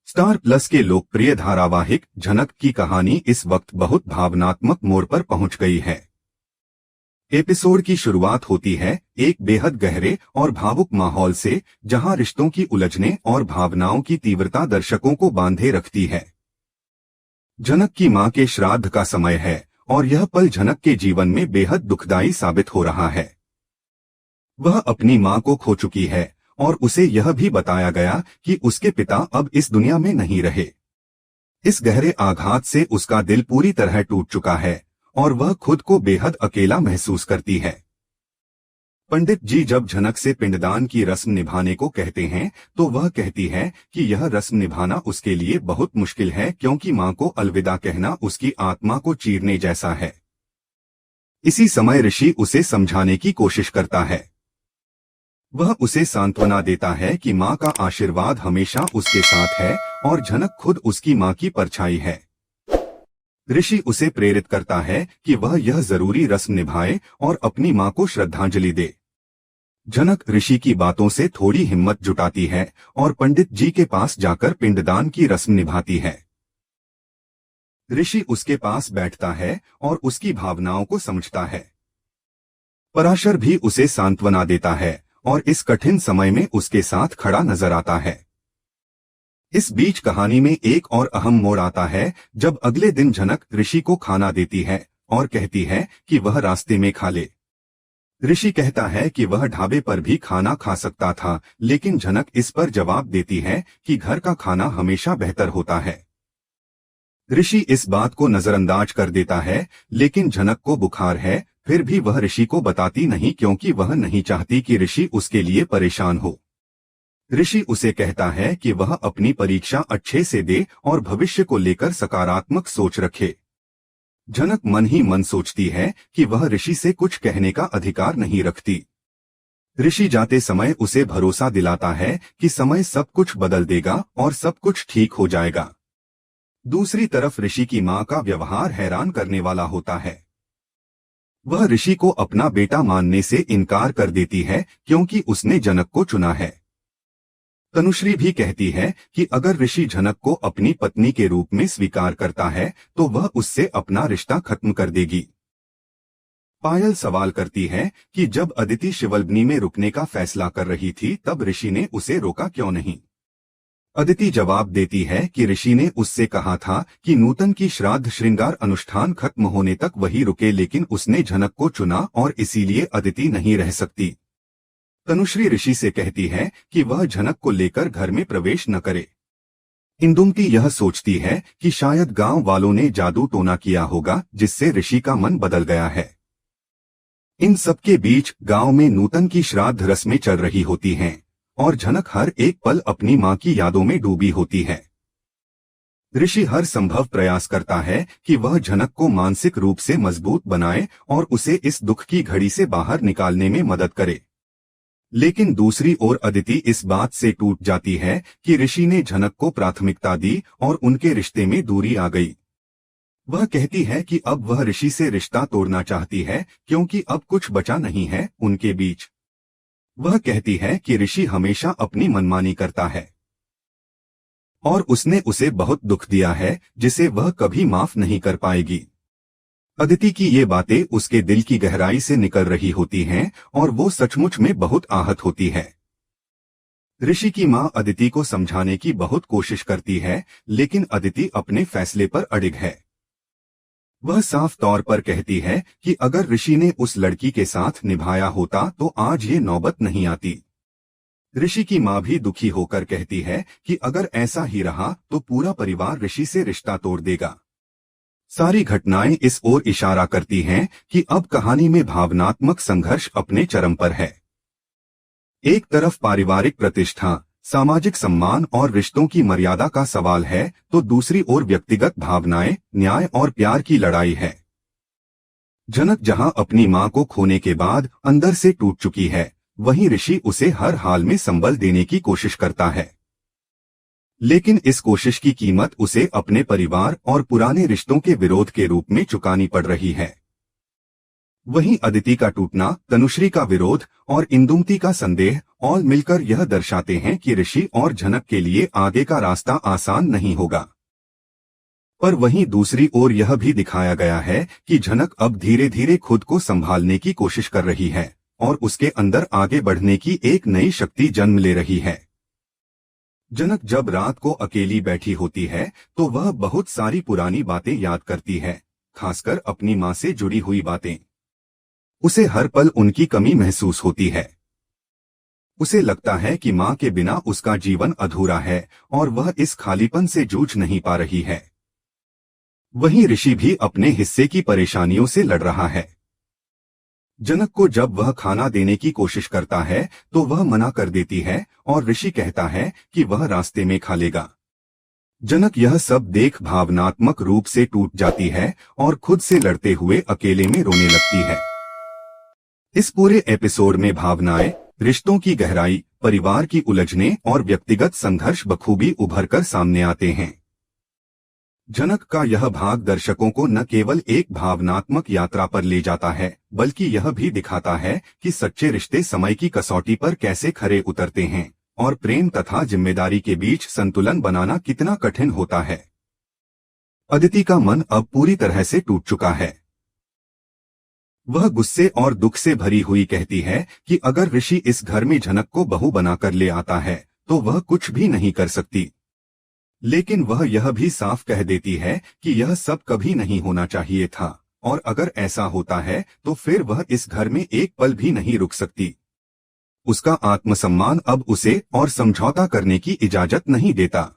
Star plus के लोकप्रिय धारावाहिक झनक की कहानी इस वक्त बहुत भावनात्मक मोड़ पर पहुंच गई है। एपिसोड की शुरुआत होती है एक बेहद गहरे और भावुक माहौल से, जहां रिश्तों की उलझने और भावनाओं की तीव्रता दर्शकों को बांधे रखती है। झनक की मां के श्राद्ध का समय है और यह पल झनक के जीवन में बेहद दुखदायी साबित हो रहा है। वह अपनी मां को खो चुकी है और उसे यह भी बताया गया कि उसके पिता अब इस दुनिया में नहीं रहे। इस गहरे आघात से उसका दिल पूरी तरह टूट चुका है और वह खुद को बेहद अकेला महसूस करती है। पंडित जी जब झनक से पिंडदान की रस्म निभाने को कहते हैं तो वह कहती है कि यह रस्म निभाना उसके लिए बहुत मुश्किल है, क्योंकि मां को अलविदा कहना उसकी आत्मा को चीरने जैसा है। इसी समय ऋषि उसे समझाने की कोशिश करता है। वह उसे सांत्वना देता है कि मां का आशीर्वाद हमेशा उसके साथ है और झनक खुद उसकी मां की परछाई है। ऋषि उसे प्रेरित करता है कि वह यह जरूरी रस्म निभाए और अपनी मां को श्रद्धांजलि दे। झनक ऋषि की बातों से थोड़ी हिम्मत जुटाती है और पंडित जी के पास जाकर पिंडदान की रस्म निभाती है। ऋषि उसके पास बैठता है और उसकी भावनाओं को समझता है। पराशर भी उसे सांत्वना देता है और इस कठिन समय में उसके साथ खड़ा नजर आता है। इस बीच कहानी में एक और अहम मोड़ आता है जब अगले दिन झनक ऋषि को खाना देती है और कहती है कि वह रास्ते में खा ले। ऋषि कहता है कि वह ढाबे पर भी खाना खा सकता था, लेकिन झनक इस पर जवाब देती है कि घर का खाना हमेशा बेहतर होता है। ऋषि इस बात को नजरअंदाज कर देता है, लेकिन झनक को बुखार है, फिर भी वह ऋषि को बताती नहीं, क्योंकि वह नहीं चाहती कि ऋषि उसके लिए परेशान हो। ऋषि उसे कहता है कि वह अपनी परीक्षा अच्छे से दे और भविष्य को लेकर सकारात्मक सोच रखे। झनक मन ही मन सोचती है कि वह ऋषि से कुछ कहने का अधिकार नहीं रखती। ऋषि जाते समय उसे भरोसा दिलाता है कि समय सब कुछ बदल देगा और सब कुछ ठीक हो जाएगा। दूसरी तरफ ऋषि की मां का व्यवहार हैरान करने वाला होता है। वह ऋषि को अपना बेटा मानने से इनकार कर देती है, क्योंकि उसने झनक को चुना है। तनुश्री भी कहती है कि अगर ऋषि झनक को अपनी पत्नी के रूप में स्वीकार करता है तो वह उससे अपना रिश्ता खत्म कर देगी। पायल सवाल करती है कि जब अदिति शिवल्बनी में रुकने का फैसला कर रही थी तब ऋषि ने उसे रोका क्यों नहीं। अदिति जवाब देती है कि ऋषि ने उससे कहा था कि नूतन की श्राद्ध श्रृंगार अनुष्ठान खत्म होने तक वही रुके, लेकिन उसने झनक को चुना और इसीलिए अदिति नहीं रह सकती। तनुश्री ऋषि से कहती है कि वह झनक को लेकर घर में प्रवेश न करे। इंदुमती यह सोचती है कि शायद गांव वालों ने जादू टोना किया होगा जिससे ऋषि का मन बदल गया है। इन सबके बीच गांव में नूतन की श्राद्ध रस्में चल रही होती हैं और झनक हर एक पल अपनी मां की यादों में डूबी होती है। ऋषि हर संभव प्रयास करता है कि वह झनक को मानसिक रूप से मजबूत बनाए और उसे इस दुख की घड़ी से बाहर निकालने में मदद करे, लेकिन दूसरी ओर अदिति इस बात से टूट जाती है कि ऋषि ने झनक को प्राथमिकता दी और उनके रिश्ते में दूरी आ गई। वह कहती है कि अब वह ऋषि से रिश्ता तोड़ना चाहती है, क्योंकि अब कुछ बचा नहीं है उनके बीच। वह कहती है कि ऋषि हमेशा अपनी मनमानी करता है और उसने उसे बहुत दुख दिया है जिसे वह कभी माफ नहीं कर पाएगी। अदिति की ये बातें उसके दिल की गहराई से निकल रही होती हैं और वो सचमुच में बहुत आहत होती है। ऋषि की मां अदिति को समझाने की बहुत कोशिश करती है, लेकिन अदिति अपने फैसले पर अडिग है। वह साफ तौर पर कहती है कि अगर ऋषि ने उस लड़की के साथ निभाया होता तो आज ये नौबत नहीं आती। ऋषि की मां भी दुखी होकर कहती है कि अगर ऐसा ही रहा तो पूरा परिवार ऋषि से रिश्ता तोड़ देगा। सारी घटनाएं इस ओर इशारा करती हैं कि अब कहानी में भावनात्मक संघर्ष अपने चरम पर है। एक तरफ पारिवारिक प्रतिष्ठा, सामाजिक सम्मान और रिश्तों की मर्यादा का सवाल है, तो दूसरी ओर व्यक्तिगत भावनाएं, न्याय और प्यार की लड़ाई है। झनक जहां अपनी मां को खोने के बाद अंदर से टूट चुकी है, वहीं ऋषि उसे हर हाल में संबल देने की कोशिश करता है, लेकिन इस कोशिश की कीमत उसे अपने परिवार और पुराने रिश्तों के विरोध के रूप में चुकानी पड़ रही है। वहीं अदिति का टूटना, तनुश्री का विरोध और इंदुमती का संदेह और मिलकर यह दर्शाते हैं कि ऋषि और झनक के लिए आगे का रास्ता आसान नहीं होगा। पर वहीं दूसरी ओर यह भी दिखाया गया है कि झनक अब धीरे धीरे खुद को संभालने की कोशिश कर रही है और उसके अंदर आगे बढ़ने की एक नई शक्ति जन्म ले रही है। झनक जब रात को अकेली बैठी होती है तो वह बहुत सारी पुरानी बातें याद करती है, खासकर अपनी माँ से जुड़ी हुई बातें। उसे हर पल उनकी कमी महसूस होती है। उसे लगता है कि माँ के बिना उसका जीवन अधूरा है और वह इस खालीपन से जूझ नहीं पा रही है। वहीं ऋषि भी अपने हिस्से की परेशानियों से लड़ रहा है। झनक को जब वह खाना देने की कोशिश करता है तो वह मना कर देती है और ऋषि कहता है कि वह रास्ते में खा लेगा। झनक यह सब देख भावनात्मक रूप से टूट जाती है और खुद से लड़ते हुए अकेले में रोने लगती है। इस पूरे एपिसोड में भावनाएं, रिश्तों की गहराई, परिवार की उलझनें और व्यक्तिगत संघर्ष बखूबी उभरकर सामने आते हैं। झनक का यह भाग दर्शकों को न केवल एक भावनात्मक यात्रा पर ले जाता है, बल्कि यह भी दिखाता है कि सच्चे रिश्ते समय की कसौटी पर कैसे खरे उतरते हैं और प्रेम तथा जिम्मेदारी के बीच संतुलन बनाना कितना कठिन होता है। अदिति का मन अब पूरी तरह से टूट चुका है। वह गुस्से और दुख से भरी हुई कहती है कि अगर ऋषि इस घर में झनक को बहू बनाकर ले आता है तो वह कुछ भी नहीं कर सकती। लेकिन वह यह भी साफ कह देती है कि यह सब कभी नहीं होना चाहिए था और अगर ऐसा होता है तो फिर वह इस घर में एक पल भी नहीं रुक सकती। उसका आत्मसम्मान अब उसे और समझौता करने की इजाजत नहीं देता।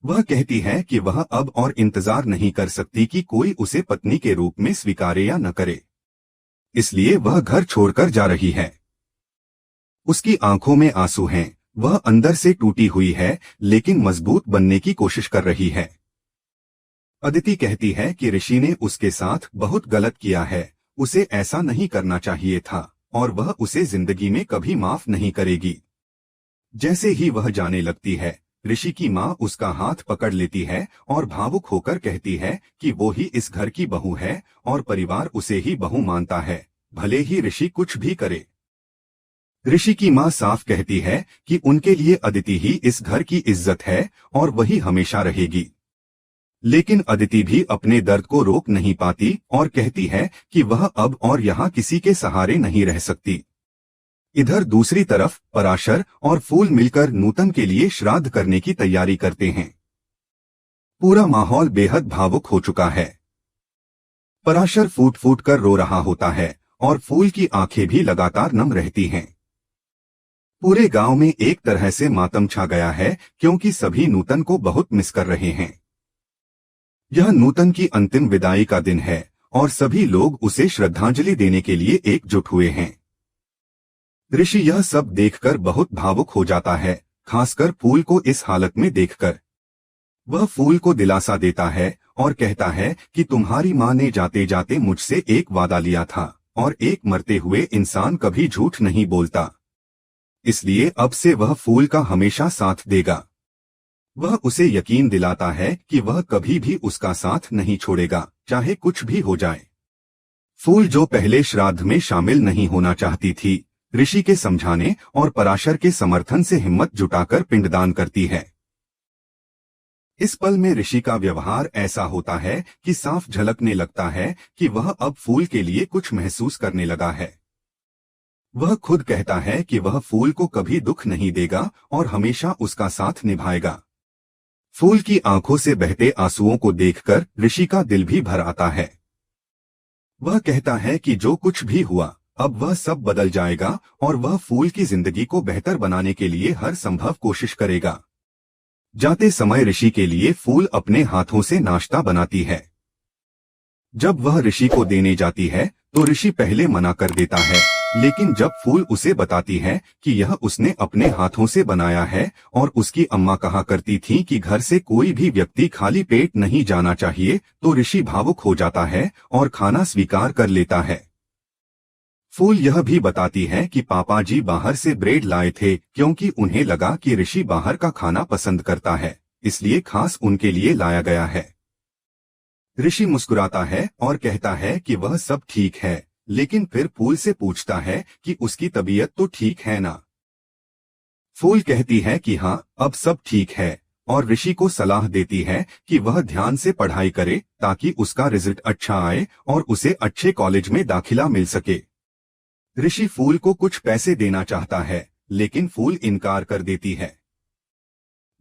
वह कहती है कि वह अब और इंतजार नहीं कर सकती कि कोई उसे पत्नी के रूप में स्वीकारे या न करे, इसलिए वह घर छोड़कर जा रही है। उसकी आंखों में आंसू हैं, वह अंदर से टूटी हुई है लेकिन मजबूत बनने की कोशिश कर रही है। अदिति कहती है कि ऋषि ने उसके साथ बहुत गलत किया है, उसे ऐसा नहीं करना चाहिए था और वह उसे जिंदगी में कभी माफ नहीं करेगी। जैसे ही वह जाने लगती है, ऋषि की माँ उसका हाथ पकड़ लेती है और भावुक होकर कहती है कि वो ही इस घर की बहू है और परिवार उसे ही बहू मानता है, भले ही ऋषि कुछ भी करे। ऋषि की माँ साफ कहती है कि उनके लिए अदिति ही इस घर की इज्जत है और वही हमेशा रहेगी। लेकिन अदिति भी अपने दर्द को रोक नहीं पाती और कहती है कि वह अब और यहाँ किसी के सहारे नहीं रह सकती। इधर दूसरी तरफ पराशर और फूल मिलकर नूतन के लिए श्राद्ध करने की तैयारी करते हैं। पूरा माहौल बेहद भावुक हो चुका है। पराशर फूट फूट कर रो रहा होता है और फूल की आंखें भी लगातार नम रहती हैं। पूरे गांव में एक तरह से मातम छा गया है क्योंकि सभी नूतन को बहुत मिस कर रहे हैं। यह नूतन की अंतिम विदाई का दिन है और सभी लोग उसे श्रद्धांजलि देने के लिए एकजुट हुए हैं। ऋषि यह सब देखकर बहुत भावुक हो जाता है, खासकर फूल को इस हालत में देखकर। वह फूल को दिलासा देता है और कहता है कि तुम्हारी माँ ने जाते जाते मुझसे एक वादा लिया था और एक मरते हुए इंसान कभी झूठ नहीं बोलता, इसलिए अब से वह फूल का हमेशा साथ देगा। वह उसे यकीन दिलाता है कि वह कभी भी उसका साथ नहीं छोड़ेगा, चाहे कुछ भी हो जाए। फूल, जो पहले श्राद्ध में शामिल नहीं होना चाहती थी, ऋषि के समझाने और पराशर के समर्थन से हिम्मत जुटाकर पिंडदान करती है। इस पल में ऋषि का व्यवहार ऐसा होता है कि साफ झलकने लगता है कि वह अब फूल के लिए कुछ महसूस करने लगा है। वह खुद कहता है कि वह फूल को कभी दुख नहीं देगा और हमेशा उसका साथ निभाएगा। फूल की आंखों से बहते आंसुओं को देखकर ऋषि का दिल भी भर आता है। वह कहता है कि जो कुछ भी हुआ, अब वह सब बदल जाएगा और वह फूल की जिंदगी को बेहतर बनाने के लिए हर संभव कोशिश करेगा। जाते समय ऋषि के लिए फूल अपने हाथों से नाश्ता बनाती है। जब वह ऋषि को देने जाती है तो ऋषि पहले मना कर देता है, लेकिन जब फूल उसे बताती है कि यह उसने अपने हाथों से बनाया है और उसकी अम्मा कहा करती थी कि घर से कोई भी व्यक्ति खाली पेट नहीं जाना चाहिए, तो ऋषि भावुक हो जाता है और खाना स्वीकार कर लेता है। फूल यह भी बताती है कि पापा जी बाहर से ब्रेड लाए थे क्योंकि उन्हें लगा कि ऋषि बाहर का खाना पसंद करता है, इसलिए खास उनके लिए लाया गया है। ऋषि मुस्कुराता है और कहता है कि वह सब ठीक है, लेकिन फिर फूल से पूछता है कि उसकी तबीयत तो ठीक है ना। फूल कहती है कि हाँ, अब सब ठीक है, और ऋषि को सलाह देती है कि वह ध्यान से पढ़ाई करे ताकि उसका रिजल्ट अच्छा आए और उसे अच्छे कॉलेज में दाखिला मिल सके। ऋषि फूल को कुछ पैसे देना चाहता है, लेकिन फूल इनकार कर देती है।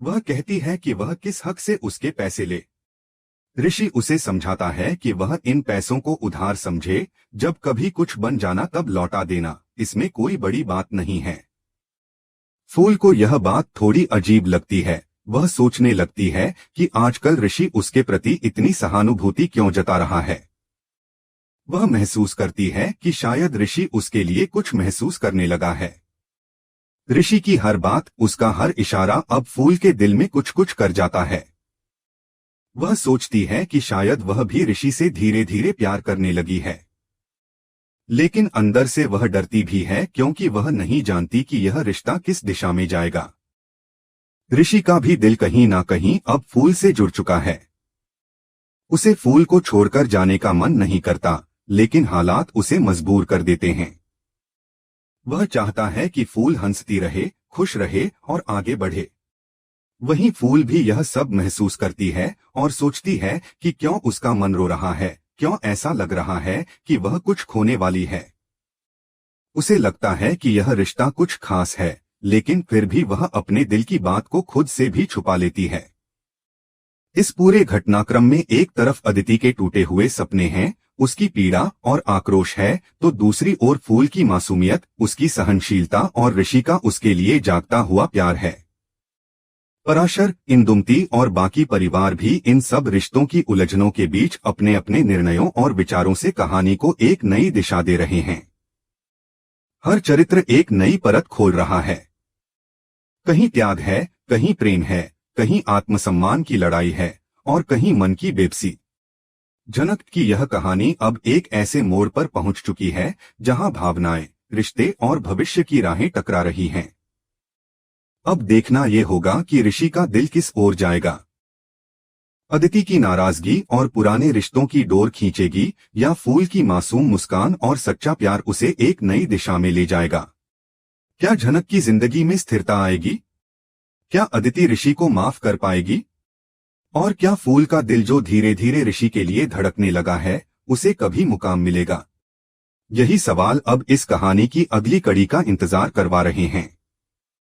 वह कहती है कि वह किस हक से उसके पैसे ले। ऋषि उसे समझाता है कि वह इन पैसों को उधार समझे, जब कभी कुछ बन जाना तब लौटा देना, इसमें कोई बड़ी बात नहीं है। फूल को यह बात थोड़ी अजीब लगती है। वह सोचने लगती है कि आजकल ऋषि उसके प्रति इतनी सहानुभूति क्यों जता रहा है। वह महसूस करती है कि शायद ऋषि उसके लिए कुछ महसूस करने लगा है। ऋषि की हर बात, उसका हर इशारा अब फूल के दिल में कुछ कुछ कर जाता है। वह सोचती है कि शायद वह भी ऋषि से धीरे धीरे प्यार करने लगी है, लेकिन अंदर से वह डरती भी है क्योंकि वह नहीं जानती कि यह रिश्ता किस दिशा में जाएगा। ऋषि का भी दिल कहीं ना कहीं अब फूल से जुड़ चुका है। उसे फूल को छोड़कर जाने का मन नहीं करता, लेकिन हालात उसे मजबूर कर देते हैं। वह चाहता है कि फूल हंसती रहे, खुश रहे और आगे बढ़े। वहीं फूल भी यह सब महसूस करती है और सोचती है कि क्यों उसका मन रो रहा है, क्यों ऐसा लग रहा है कि वह कुछ खोने वाली है। उसे लगता है कि यह रिश्ता कुछ खास है, लेकिन फिर भी वह अपने दिल की बात को खुद से भी छुपा लेती है। इस पूरे घटनाक्रम में एक तरफ अदिति के टूटे हुए सपने हैं, उसकी पीड़ा और आक्रोश है, तो दूसरी ओर फूल की मासूमियत, उसकी सहनशीलता और ऋषि का उसके लिए जागता हुआ प्यार है। पराशर, इंदुमती और बाकी परिवार भी इन सब रिश्तों की उलझनों के बीच अपने अपने निर्णयों और विचारों से कहानी को एक नई दिशा दे रहे हैं। हर चरित्र एक नई परत खोल रहा है। कहीं त्याग है, कहीं प्रेम है, कहीं आत्मसम्मान की लड़ाई है और कहीं मन की बेबसी। जनक की यह कहानी अब एक ऐसे मोड़ पर पहुंच चुकी है जहां भावनाएं, रिश्ते और भविष्य की राहें टकरा रही हैं। अब देखना यह होगा कि ऋषि का दिल किस ओर जाएगा। अदिति की नाराजगी और पुराने रिश्तों की डोर खींचेगी या फूल की मासूम मुस्कान और सच्चा प्यार उसे एक नई दिशा में ले जाएगा। क्या जनक की जिंदगी में स्थिरता आएगी? क्या अदिति ऋषि को माफ कर पाएगी? और क्या फूल का दिल जो धीरे धीरे ऋषि के लिए धड़कने लगा है, उसे कभी मुकाम मिलेगा? यही सवाल अब इस कहानी की अगली कड़ी का इंतजार करवा रहे हैं।